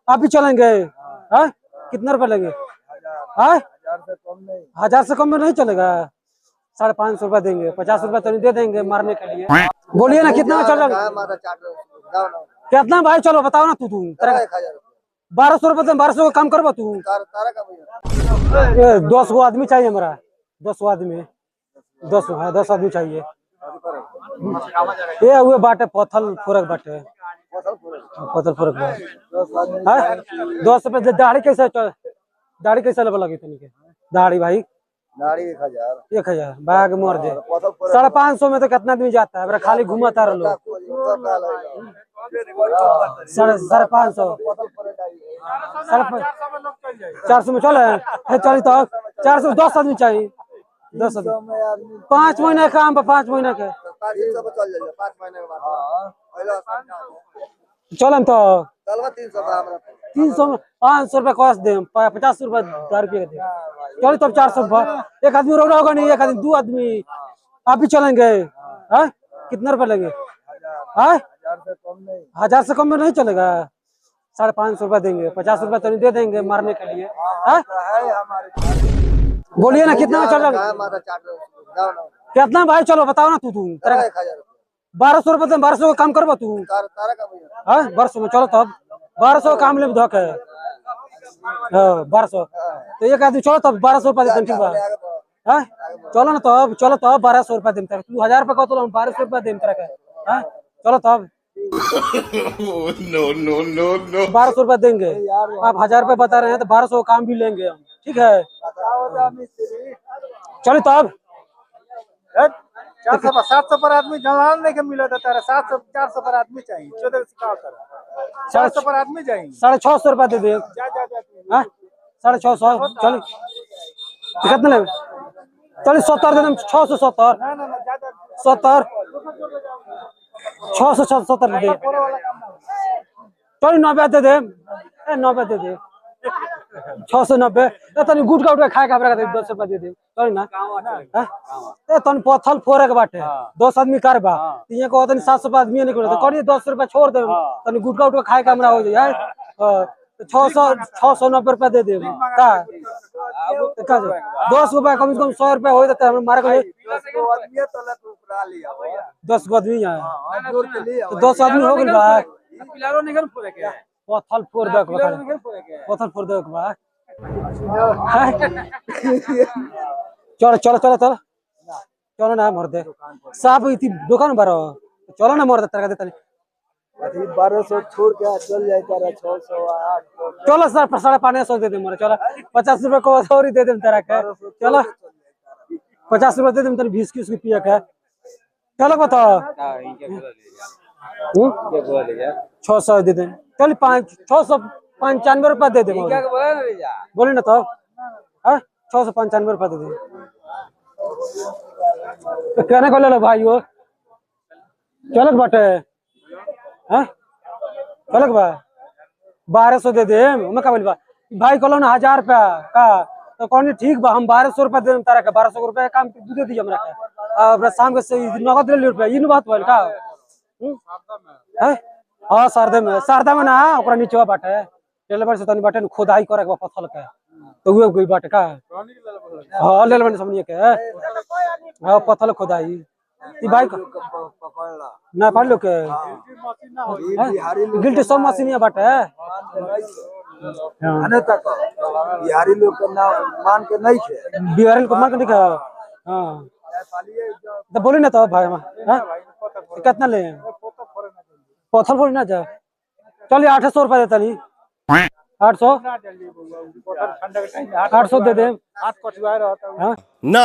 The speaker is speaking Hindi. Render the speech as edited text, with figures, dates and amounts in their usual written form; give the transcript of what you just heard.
आप भी चलेंगे? हाँ, कितना रुपए लेंगे? हाँ, 1000 से कम में नहीं चलेगा। 550 रुपए देंगे, 50 रुपए तो नहीं दे देंगे मारने के लिए। बोलिए ना कितना में चल? कितना भाई? चलो बताओ ना। तू 1200 रुपए, 1200 का काम करबो तू? 10 गो आदमी चाहिए हमारा, 10 गो आदमी, 10 हाँ 10 आदमी चाहिए। ये हुए बाटे पथल फोरक बाटे, पथल फोरक है। 10 रुपए दाढ़ी कैसे? दाढ़ी कैसे लगी तनी के? दाढ़ी भाई दाढ़ी 1000 बाग मर जाए। 550 में तो कितना आदमी जाता है? खाली घूमता रह लोग। 550 400 में चले चली तो 400 10 आदमी चाहिए, 10 आदमी 5 महीने का काम, 5 महीने के चल तो 300 में 500 रुपए कॉस्ट दे, 50 रुपए दारू पी दे। चलो तब 400 रुपए। एक आदमी रोना होगा नहीं, एक आदमी 2 आदमी। आप भी चलेंगे? हाँ, कितना रुपए लेंगे? हाँ, 1000 से कम में नहीं चलेगा। 550 रुपए देंगे, 50 रुपए तो नहीं दे देंगे मारने के लिए। हाँ, बोलिए ना कितना में चल? कितना भाई? चलो बताओ ना। तू 1200 रुपए, 1200 का काम करबो तू? हाँ, 1200 में चलो तब 1200 का काम ले धोख है। हाँ 1200 तो एक आदमी चलो तब 1200 रुपए देते। ठीक बा? हाँ चलो ना तब, चलो तब 1200 रुपए देते। तू 1000 रुपए कहतो, 1200 रुपए देते। हाँ चलो तब। नो 1200 रुपए देंगे। आप 1000 रुपए बता रहे हैं तो 1200 का काम भी लेंगे हम। ठीक है चलो तब। 700 पर आदमी जलाल नहीं के मिला था तेरा। 700 400 पर आदमी चाहिए। 700 पर आदमी चाहिए। 650 रुपए दे दे। 650 चल कितना ले? चलिए 70 दे दें। 670 70 670 दे। चलिए 90 दे दे। 90 दे दे। 690 तनी गुट का उठ खाए का 10 रुपए दे दे। चल ना तन पथल फोरे के बाटे 10 आदमी करबा तिया को तनी 700 आदमी नहीं करे तो करिए 10 रुपए छोड़ दे। तनी गुट का उठ खाए का हमरा हो जाए। 690 रुपए दे दे का 10 रुपए कम से कम 100 रुपए हो जाता है मारे को। 10 आदमी है तो 10 आदमी हो गइल बा। पथल फोड़ दे, पथल फोड़ दे बा। चलो चलो चलो चलो चलो ना मर दे साहब इतनी दुकान बारो। चलो ना मर दे तरह देता 1200 छोड़ के चल जाए तारा 600 800। चलो सर 550 दे दे मोरे। चलो 50 रुपए को सॉरी दे दे तरह के। चलो 50 रुपए दे दे तेरे 20 की उसकी पिया के। चलो बताओ 600 दे दे। चल 695 रुपए दे दे। बोले ना तो 695 रुपए दे दे। कहने को ले लो भाई वो चलक बाटे। चलक बा 1200 दे दे। मैं का बोलबा भाई कहलो ना 1000 रुपया का तो कौन ठीक बा। हम 1200 रुपया दे तारा के 1200 रुपया काम दे दी हमरा के। अब शाम के नगद ले रुपया इन बात बोल का है। हाँ शारदा में ना ओकरा नीचे बाटे टेलर से तनी बाटे खुदाई करे के पथल के तो उहे गई बाटे का। हां ले लेबन समझिए के। हां पथल खुदाई ई भाई ना पढ़ लो के गिल्टी सब मशीनिया बाटे। आने तक बिहारी लोग का ना मान के नहीं थे। बिहारी लोग मान के नहीं। हां तो बोली ना तो भाई हां कितना ले पथल फोड़ ना जा। चलिए 800 रुपया देता नहीं 800 800 दे दे। हाथ कटवाए रहता है ना।